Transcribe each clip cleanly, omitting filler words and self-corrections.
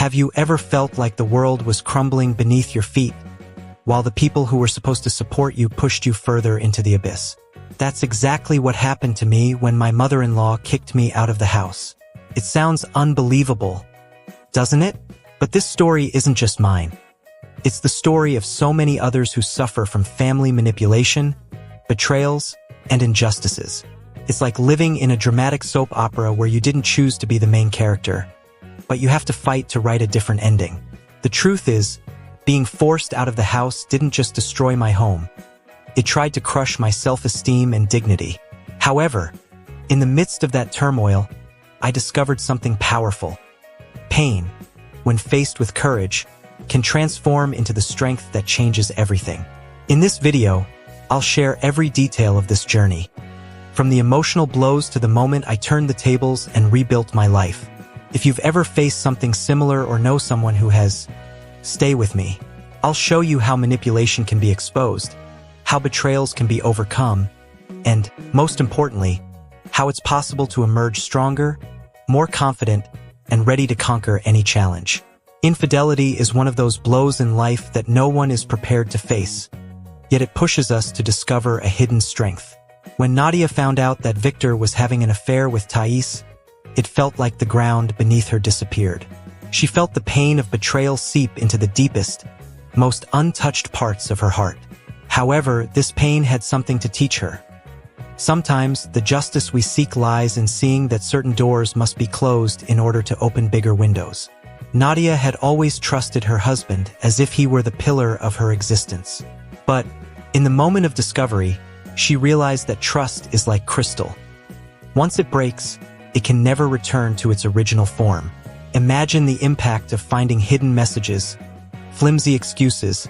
Have you ever felt like the world was crumbling beneath your feet, while the people who were supposed to support you pushed you further into the abyss? That's exactly what happened to me when my mother-in-law kicked me out of the house. It sounds unbelievable, doesn't it? But this story isn't just mine. It's the story of so many others who suffer from family manipulation, betrayals, and injustices. It's like living in a dramatic soap opera where you didn't choose to be the main character, but you have to fight to write a different ending. The truth is, being forced out of the house didn't just destroy my home. It tried to crush my self-esteem and dignity. However, in the midst of that turmoil, I discovered something powerful. Pain, when faced with courage, can transform into the strength that changes everything. In this video, I'll share every detail of this journey. From the emotional blows to the moment I turned the tables and rebuilt my life. If you've ever faced something similar or know someone who has, stay with me. I'll show you how manipulation can be exposed, how betrayals can be overcome, and, most importantly, how it's possible to emerge stronger, more confident, and ready to conquer any challenge. Infidelity is one of those blows in life that no one is prepared to face, yet it pushes us to discover a hidden strength. When Nadia found out that Victor was having an affair with Thais, it felt like the ground beneath her disappeared. She felt the pain of betrayal seep into the deepest, most untouched parts of her heart. However, this pain had something to teach her. Sometimes, the justice we seek lies in seeing that certain doors must be closed in order to open bigger windows. Nadia had always trusted her husband as if he were the pillar of her existence. But, in the moment of discovery, she realized that trust is like crystal. Once it breaks, it can never return to its original form. Imagine the impact of finding hidden messages, flimsy excuses,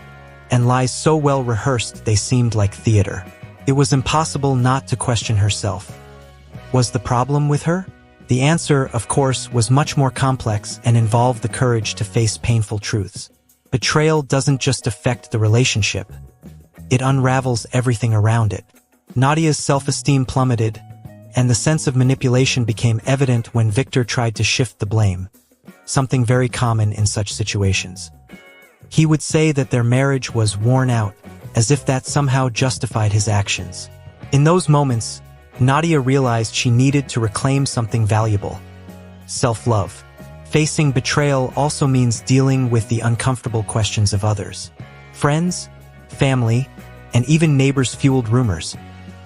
and lies so well rehearsed they seemed like theater. It was impossible not to question herself. Was the problem with her? The answer, of course, was much more complex and involved the courage to face painful truths. Betrayal doesn't just affect the relationship. It unravels everything around it. Nadia's self-esteem plummeted, and the sense of manipulation became evident when Victor tried to shift the blame, something very common in such situations. He would say that their marriage was worn out, as if that somehow justified his actions. In those moments, Nadia realized she needed to reclaim something valuable: self-love. Facing betrayal also means dealing with the uncomfortable questions of others. Friends, family, and even neighbors fueled rumors,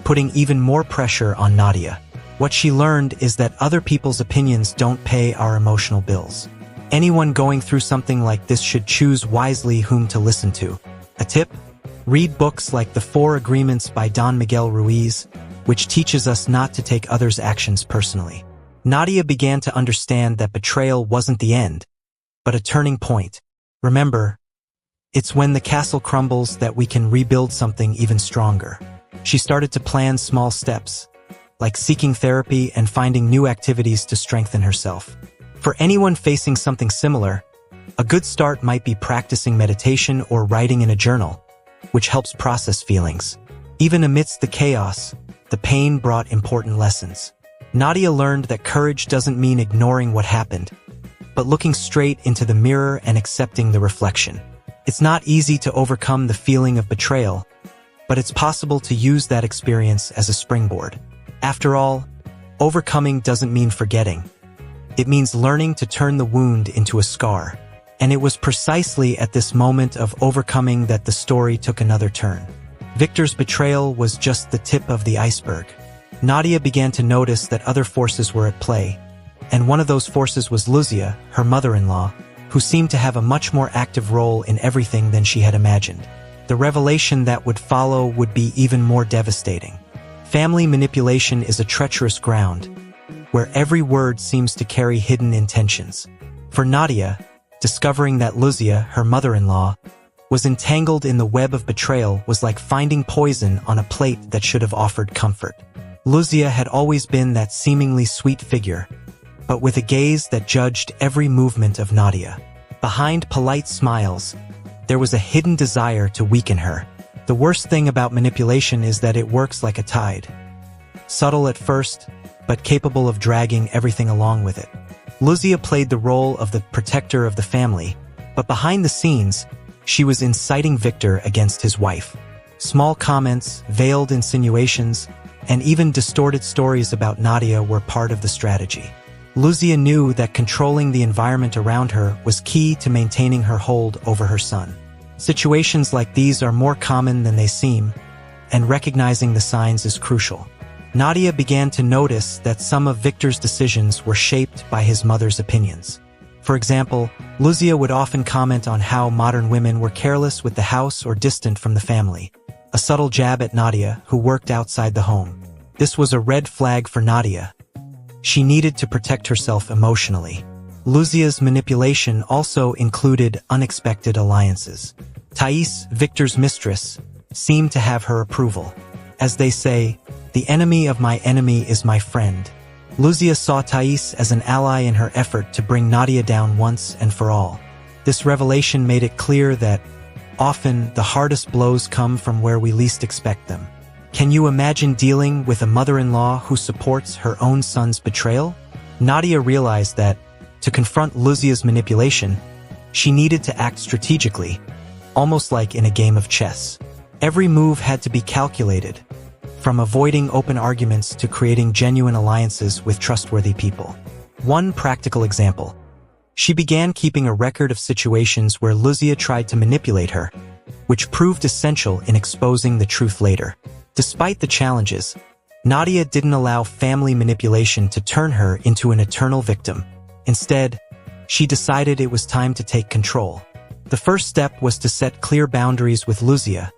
putting even more pressure on Nadia. What she learned is that other people's opinions don't pay our emotional bills. Anyone going through something like this should choose wisely whom to listen to. A tip? Read books like The 4 Agreements by Don Miguel Ruiz, which teaches us not to take others' actions personally. Nadia began to understand that betrayal wasn't the end, but a turning point. Remember, it's when the castle crumbles that we can rebuild something even stronger. She started to plan small steps, like seeking therapy and finding new activities to strengthen herself. For anyone facing something similar, a good start might be practicing meditation or writing in a journal, which helps process feelings. Even amidst the chaos, the pain brought important lessons. Nadia learned that courage doesn't mean ignoring what happened, but looking straight into the mirror and accepting the reflection. It's not easy to overcome the feeling of betrayal, but it's possible to use that experience as a springboard. After all, overcoming doesn't mean forgetting. It means learning to turn the wound into a scar. And it was precisely at this moment of overcoming that the story took another turn. Victor's betrayal was just the tip of the iceberg. Nadia began to notice that other forces were at play, and one of those forces was Luzia, her mother-in-law, who seemed to have a much more active role in everything than she had imagined. The revelation that would follow would be even more devastating. Family manipulation is a treacherous ground, where every word seems to carry hidden intentions. For Nadia, discovering that Luzia, her mother-in-law, was entangled in the web of betrayal was like finding poison on a plate that should have offered comfort. Luzia had always been that seemingly sweet figure, but with a gaze that judged every movement of Nadia. Behind polite smiles, there was a hidden desire to weaken her. The worst thing about manipulation is that it works like a tide. Subtle at first, but capable of dragging everything along with it. Luzia played the role of the protector of the family, but behind the scenes, she was inciting Victor against his wife. Small comments, veiled insinuations, and even distorted stories about Nadia were part of the strategy. Luzia knew that controlling the environment around her was key to maintaining her hold over her son. Situations like these are more common than they seem, and recognizing the signs is crucial. Nadia began to notice that some of Victor's decisions were shaped by his mother's opinions. For example, Luzia would often comment on how modern women were careless with the house or distant from the family, a subtle jab at Nadia, who worked outside the home. This was a red flag for Nadia. She needed to protect herself emotionally. Luzia's manipulation also included unexpected alliances. Thais, Victor's mistress, seemed to have her approval. As they say, the enemy of my enemy is my friend. Luzia saw Thais as an ally in her effort to bring Nadia down once and for all. This revelation made it clear that often the hardest blows come from where we least expect them. Can you imagine dealing with a mother-in-law who supports her own son's betrayal? Nadia realized that, to confront Luzia's manipulation, she needed to act strategically, almost like in a game of chess. Every move had to be calculated, from avoiding open arguments to creating genuine alliances with trustworthy people. One practical example. She began keeping a record of situations where Luzia tried to manipulate her, which proved essential in exposing the truth later. Despite the challenges, Nadia didn't allow family manipulation to turn her into an eternal victim. Instead, she decided it was time to take control. The first step was to set clear boundaries with Luzia,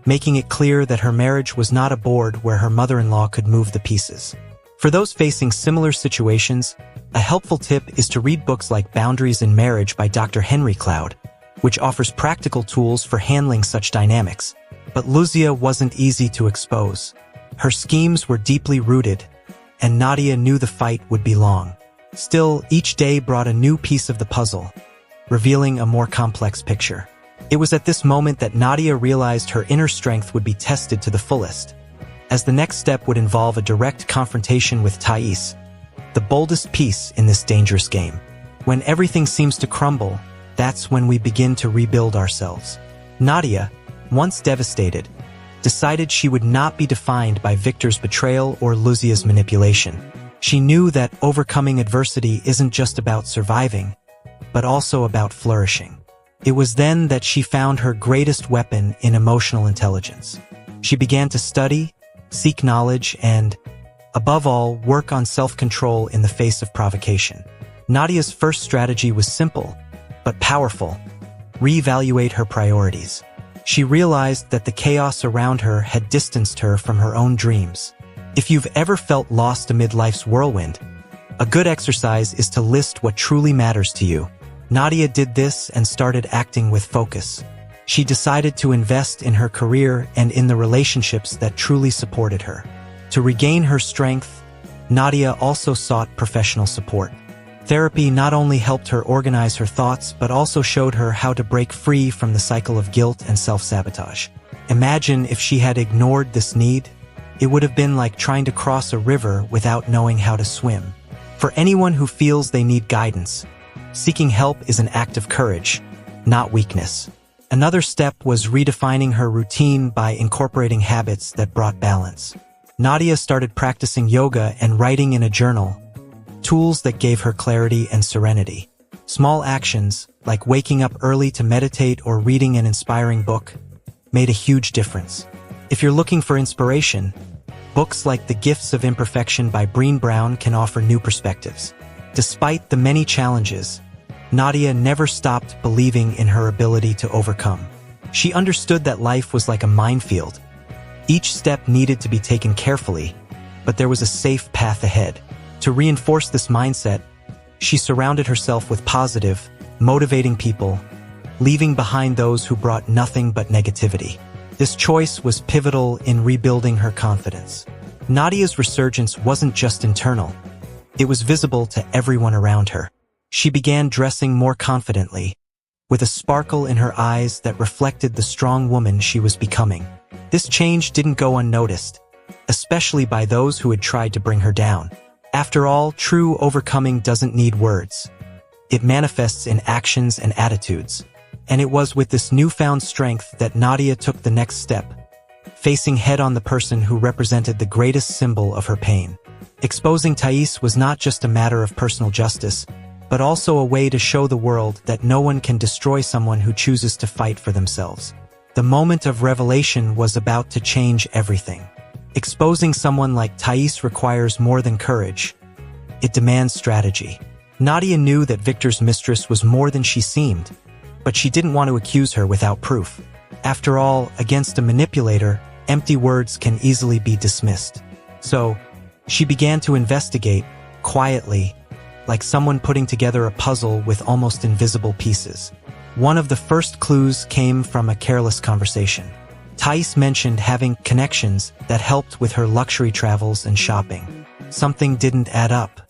making it clear that her marriage was not a board where her mother-in-law could move the pieces. For those facing similar situations, a helpful tip is to read books like Boundaries in Marriage by Dr. Henry Cloud, which offers practical tools for handling such dynamics. But Luzia wasn't easy to expose. Her schemes were deeply rooted, and Nadia knew the fight would be long. Still, each day brought a new piece of the puzzle, revealing a more complex picture. It was at this moment that Nadia realized her inner strength would be tested to the fullest, as the next step would involve a direct confrontation with Thais, the boldest piece in this dangerous game. When everything seems to crumble, that's when we begin to rebuild ourselves. Nadia, once devastated, decided she would not be defined by Victor's betrayal or Luzia's manipulation. She knew that overcoming adversity isn't just about surviving, but also about flourishing. It was then that she found her greatest weapon in emotional intelligence. She began to study, seek knowledge, and, above all, work on self-control in the face of provocation. Nadia's first strategy was simple, but powerful: reevaluate her priorities. She realized that the chaos around her had distanced her from her own dreams. If you've ever felt lost amid life's whirlwind, a good exercise is to list what truly matters to you. Nadia did this and started acting with focus. She decided to invest in her career and in the relationships that truly supported her. To regain her strength, Nadia also sought professional support. Therapy not only helped her organize her thoughts, but also showed her how to break free from the cycle of guilt and self-sabotage. Imagine if she had ignored this need. It would have been like trying to cross a river without knowing how to swim. For anyone who feels they need guidance, seeking help is an act of courage, not weakness. Another step was redefining her routine by incorporating habits that brought balance. Nadia started practicing yoga and writing in a journal, tools that gave her clarity and serenity. Small actions, like waking up early to meditate or reading an inspiring book, made a huge difference. If you're looking for inspiration, books like The Gifts of Imperfection by Brené Brown can offer new perspectives. Despite the many challenges, Nadia never stopped believing in her ability to overcome. She understood that life was like a minefield. Each step needed to be taken carefully, but there was a safe path ahead. To reinforce this mindset, she surrounded herself with positive, motivating people, leaving behind those who brought nothing but negativity. This choice was pivotal in rebuilding her confidence. Nadia's resurgence wasn't just internal. It was visible to everyone around her. She began dressing more confidently, with a sparkle in her eyes that reflected the strong woman she was becoming. This change didn't go unnoticed, especially by those who had tried to bring her down. After all, true overcoming doesn't need words. It manifests in actions and attitudes. And it was with this newfound strength that Nadia took the next step, facing head-on the person who represented the greatest symbol of her pain. Exposing Thais was not just a matter of personal justice, but also a way to show the world that no one can destroy someone who chooses to fight for themselves. The moment of revelation was about to change everything. Exposing someone like Thais requires more than courage. It demands strategy. Nadia knew that Victor's mistress was more than she seemed, but she didn't want to accuse her without proof. After all, against a manipulator, empty words can easily be dismissed. So, she began to investigate, quietly, like someone putting together a puzzle with almost invisible pieces. One of the first clues came from a careless conversation. Thais mentioned having connections that helped with her luxury travels and shopping. Something didn't add up.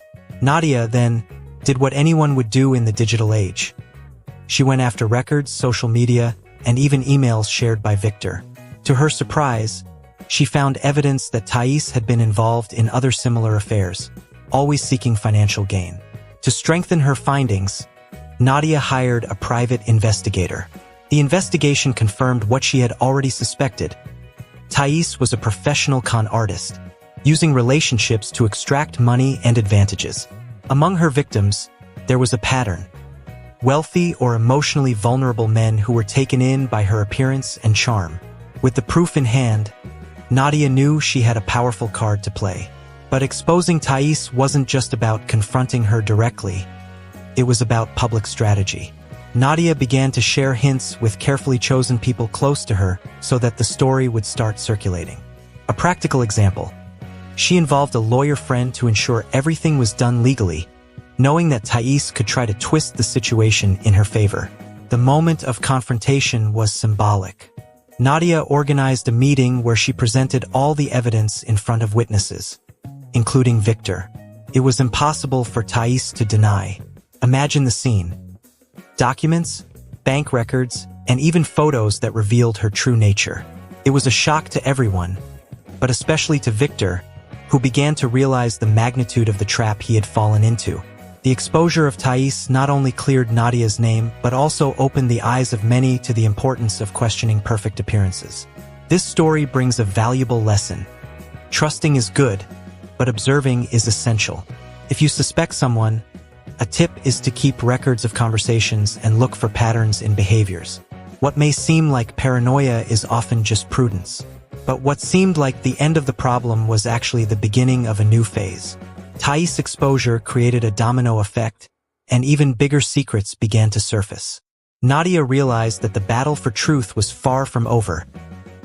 Nadia, then, did what anyone would do in the digital age. She went after records, social media, and even emails shared by Victor. To her surprise, she found evidence that Thais had been involved in other similar affairs, always seeking financial gain. To strengthen her findings, Nadia hired a private investigator. The investigation confirmed what she had already suspected. Thais was a professional con artist, using relationships to extract money and advantages. Among her victims, there was a pattern. Wealthy or emotionally vulnerable men who were taken in by her appearance and charm. With the proof in hand, Nadia knew she had a powerful card to play. But exposing Thais wasn't just about confronting her directly. It was about public strategy. Nadia began to share hints with carefully chosen people close to her so that the story would start circulating. A practical example. She involved a lawyer friend to ensure everything was done legally, knowing that Thais could try to twist the situation in her favor. The moment of confrontation was symbolic. Nadia organized a meeting where she presented all the evidence in front of witnesses, including Victor. It was impossible for Thais to deny. Imagine the scene. Documents, bank records, and even photos that revealed her true nature. It was a shock to everyone, but especially to Victor, who began to realize the magnitude of the trap he had fallen into. The exposure of Thais not only cleared Nadia's name, but also opened the eyes of many to the importance of questioning perfect appearances. This story brings a valuable lesson. Trusting is good, but observing is essential. If you suspect someone, a tip is to keep records of conversations and look for patterns in behaviors. What may seem like paranoia is often just prudence. But what seemed like the end of the problem was actually the beginning of a new phase. Thais' exposure created a domino effect, and even bigger secrets began to surface. Nadia realized that the battle for truth was far from over,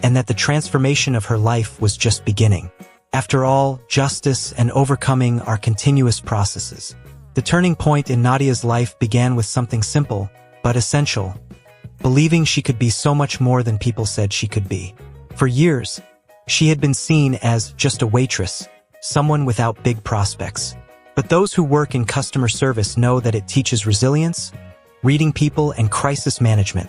and that the transformation of her life was just beginning. After all, justice and overcoming are continuous processes. The turning point in Nadia's life began with something simple, but essential, believing she could be so much more than people said she could be. For years, she had been seen as just a waitress, someone without big prospects. But those who work in customer service know that it teaches resilience, reading people, and crisis management.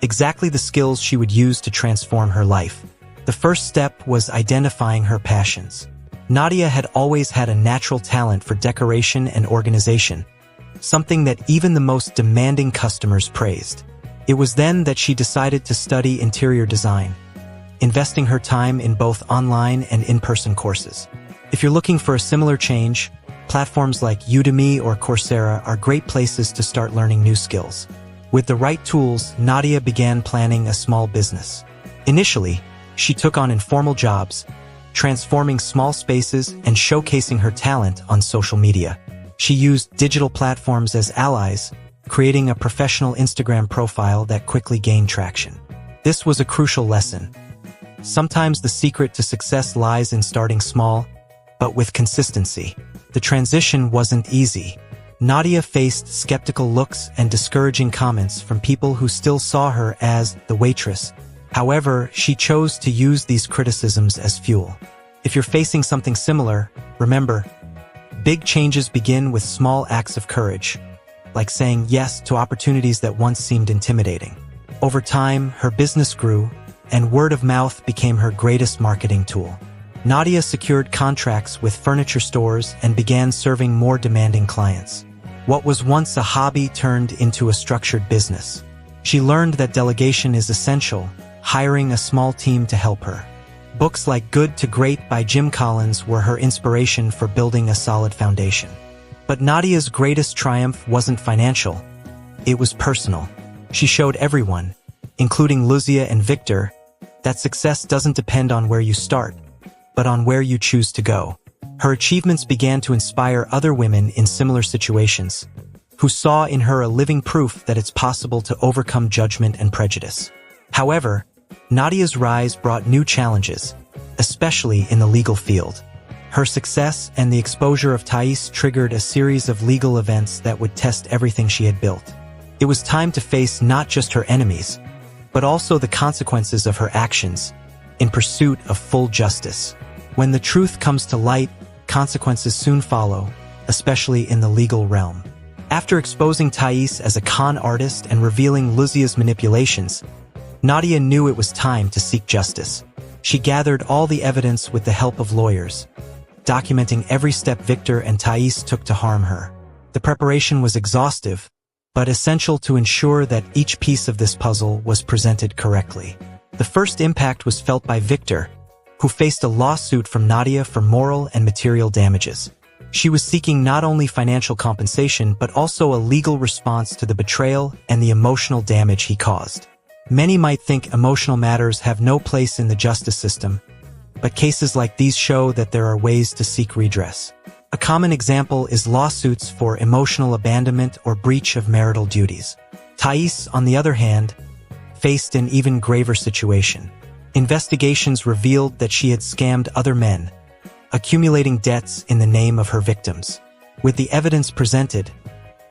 Exactly the skills she would use to transform her life. The first step was identifying her passions. Nadia had always had a natural talent for decoration and organization, something that even the most demanding customers praised. It was then that she decided to study interior design, investing her time in both online and in-person courses. If you're looking for a similar change, platforms like Udemy or Coursera are great places to start learning new skills. With the right tools, Nadia began planning a small business. Initially, she took on informal jobs, transforming small spaces and showcasing her talent on social media. She used digital platforms as allies, creating a professional Instagram profile that quickly gained traction. This was a crucial lesson. Sometimes the secret to success lies in starting small, but with consistency. The transition wasn't easy. Nadia faced skeptical looks and discouraging comments from people who still saw her as the waitress. However, she chose to use these criticisms as fuel. If you're facing something similar, remember, big changes begin with small acts of courage, like saying yes to opportunities that once seemed intimidating. Over time, her business grew, and word of mouth became her greatest marketing tool. Nadia secured contracts with furniture stores and began serving more demanding clients. What was once a hobby turned into a structured business. She learned that delegation is essential, hiring a small team to help her. Books like Good to Great by Jim Collins were her inspiration for building a solid foundation. But Nadia's greatest triumph wasn't financial. It was personal. She showed everyone, including Luzia and Victor, that success doesn't depend on where you start, but on where you choose to go. Her achievements began to inspire other women in similar situations, who saw in her a living proof that it's possible to overcome judgment and prejudice. However, Nadia's rise brought new challenges, especially in the legal field. Her success and the exposure of Thais triggered a series of legal events that would test everything she had built. It was time to face not just her enemies, but also the consequences of her actions, in pursuit of full justice. When the truth comes to light, consequences soon follow, especially in the legal realm. After exposing Thais as a con artist and revealing Luzia's manipulations, Nadia knew it was time to seek justice. She gathered all the evidence with the help of lawyers, documenting every step Victor and Thais took to harm her. The preparation was exhaustive, but essential to ensure that each piece of this puzzle was presented correctly. The first impact was felt by Victor, who faced a lawsuit from Nadia for moral and material damages. She was seeking not only financial compensation but also a legal response to the betrayal and the emotional damage he caused. Many might think emotional matters have no place in the justice system, but cases like these show that there are ways to seek redress. A common example is lawsuits for emotional abandonment or breach of marital duties. Thais, on the other hand, faced an even graver situation. Investigations revealed that she had scammed other men, accumulating debts in the name of her victims. With the evidence presented,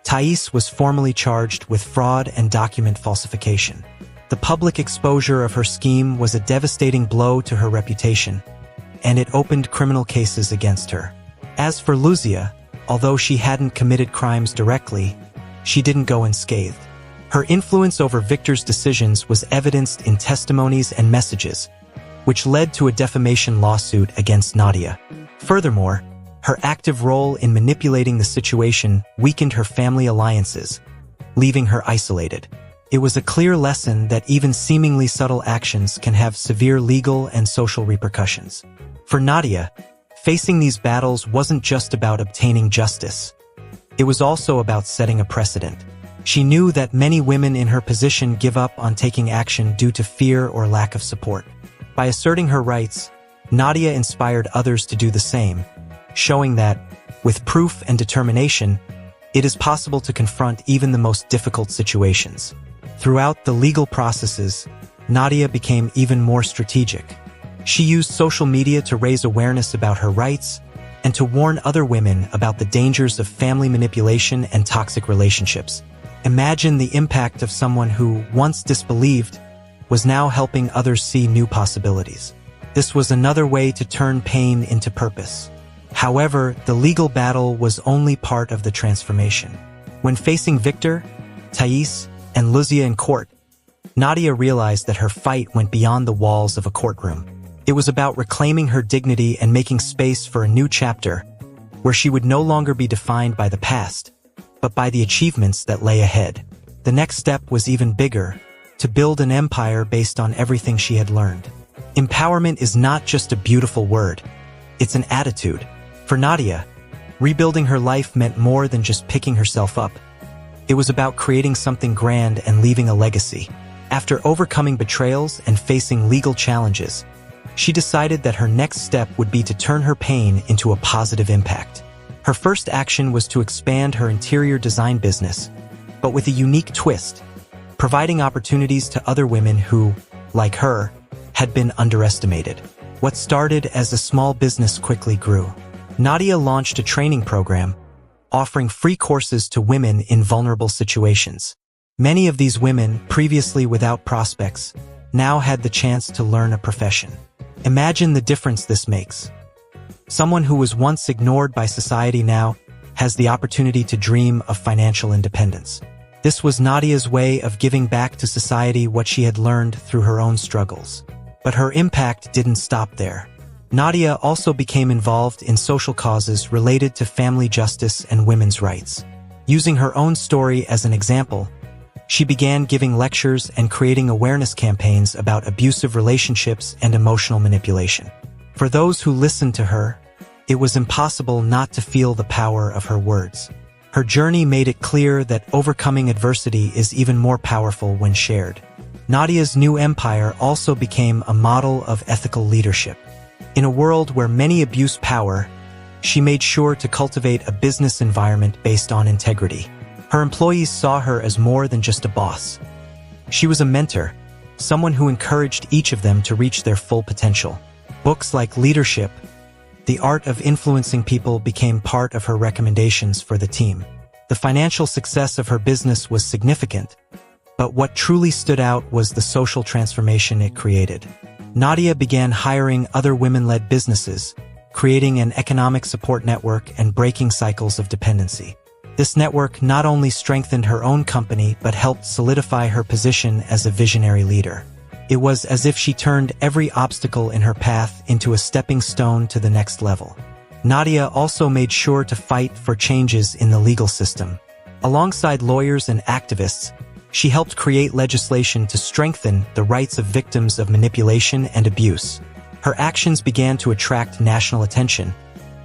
Thais was formally charged with fraud and document falsification. The public exposure of her scheme was a devastating blow to her reputation, and it opened criminal cases against her. As for Luzia, although she hadn't committed crimes directly, she didn't go unscathed. Her influence over Victor's decisions was evidenced in testimonies and messages, which led to a defamation lawsuit against Nadia. Furthermore, her active role in manipulating the situation weakened her family alliances, leaving her isolated. It was a clear lesson that even seemingly subtle actions can have severe legal and social repercussions. For Nadia, facing these battles wasn't just about obtaining justice. It was also about setting a precedent. She knew that many women in her position give up on taking action due to fear or lack of support. By asserting her rights, Nadia inspired others to do the same, showing that, with proof and determination, it is possible to confront even the most difficult situations. Throughout the legal processes, Nadia became even more strategic. She used social media to raise awareness about her rights and to warn other women about the dangers of family manipulation and toxic relationships. Imagine the impact of someone who, once disbelieved, was now helping others see new possibilities. This was another way to turn pain into purpose. However, the legal battle was only part of the transformation. When facing Victor, Thais, and Luzia in court, Nadia realized that her fight went beyond the walls of a courtroom. It was about reclaiming her dignity and making space for a new chapter, where she would no longer be defined by the past, but by the achievements that lay ahead. The next step was even bigger, to build an empire based on everything she had learned. Empowerment is not just a beautiful word, it's an attitude. For Nadia, rebuilding her life meant more than just picking herself up. It was about creating something grand and leaving a legacy. After overcoming betrayals and facing legal challenges, she decided that her next step would be to turn her pain into a positive impact. Her first action was to expand her interior design business, but with a unique twist, providing opportunities to other women who, like her, had been underestimated. What started as a small business quickly grew. Nadia launched a training program, offering free courses to women in vulnerable situations. Many of these women, previously without prospects, now had the chance to learn a profession. Imagine the difference this makes. Someone who was once ignored by society now has the opportunity to dream of financial independence. This was Nadia's way of giving back to society what she had learned through her own struggles. But her impact didn't stop there. Nadia also became involved in social causes related to family justice and women's rights. Using her own story as an example, she began giving lectures and creating awareness campaigns about abusive relationships and emotional manipulation. For those who listened to her, it was impossible not to feel the power of her words. Her journey made it clear that overcoming adversity is even more powerful when shared. Nadia's new empire also became a model of ethical leadership. In a world where many abuse power, she made sure to cultivate a business environment based on integrity. Her employees saw her as more than just a boss. She was a mentor, someone who encouraged each of them to reach their full potential. Books like Leadership, The Art of Influencing People became part of her recommendations for the team. The financial success of her business was significant, but what truly stood out was the social transformation it created. Nadia began hiring other women-led businesses, creating an economic support network and breaking cycles of dependency. This network not only strengthened her own company but helped solidify her position as a visionary leader. It was as if she turned every obstacle in her path into a stepping stone to the next level. Nadia also made sure to fight for changes in the legal system. Alongside lawyers and activists, she helped create legislation to strengthen the rights of victims of manipulation and abuse. Her actions began to attract national attention,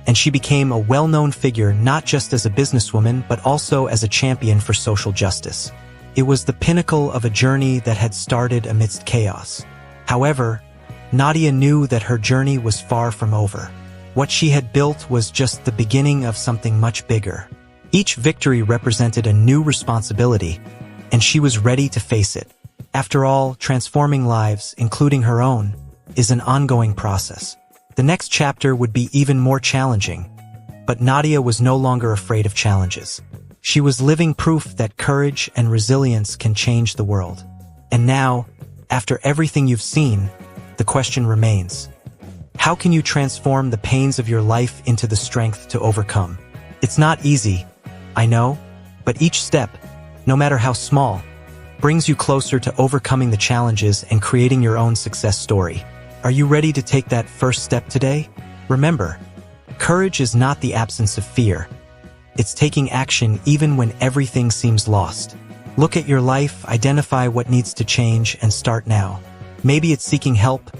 and she became a well-known figure not just as a businesswoman but also as a champion for social justice. It was the pinnacle of a journey that had started amidst chaos. However, Nadia knew that her journey was far from over. What she had built was just the beginning of something much bigger. Each victory represented a new responsibility, and she was ready to face it. After all, transforming lives, including her own, is an ongoing process. The next chapter would be even more challenging, but Nadia was no longer afraid of challenges. She was living proof that courage and resilience can change the world. And now, after everything you've seen, the question remains: how can you transform the pains of your life into the strength to overcome? It's not easy, I know, but each step, no matter how small, brings you closer to overcoming the challenges and creating your own success story. Are you ready to take that first step today? Remember, courage is not the absence of fear. It's taking action even when everything seems lost. Look at your life, identify what needs to change, and start now. Maybe it's seeking help,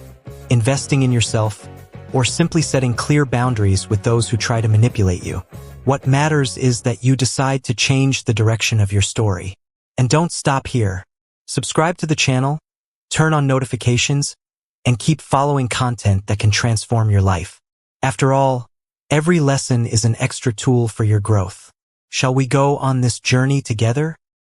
investing in yourself, or simply setting clear boundaries with those who try to manipulate you. What matters is that you decide to change the direction of your story. And don't stop here. Subscribe to the channel, turn on notifications, and keep following content that can transform your life. After all, every lesson is an extra tool for your growth. Shall we go on this journey together?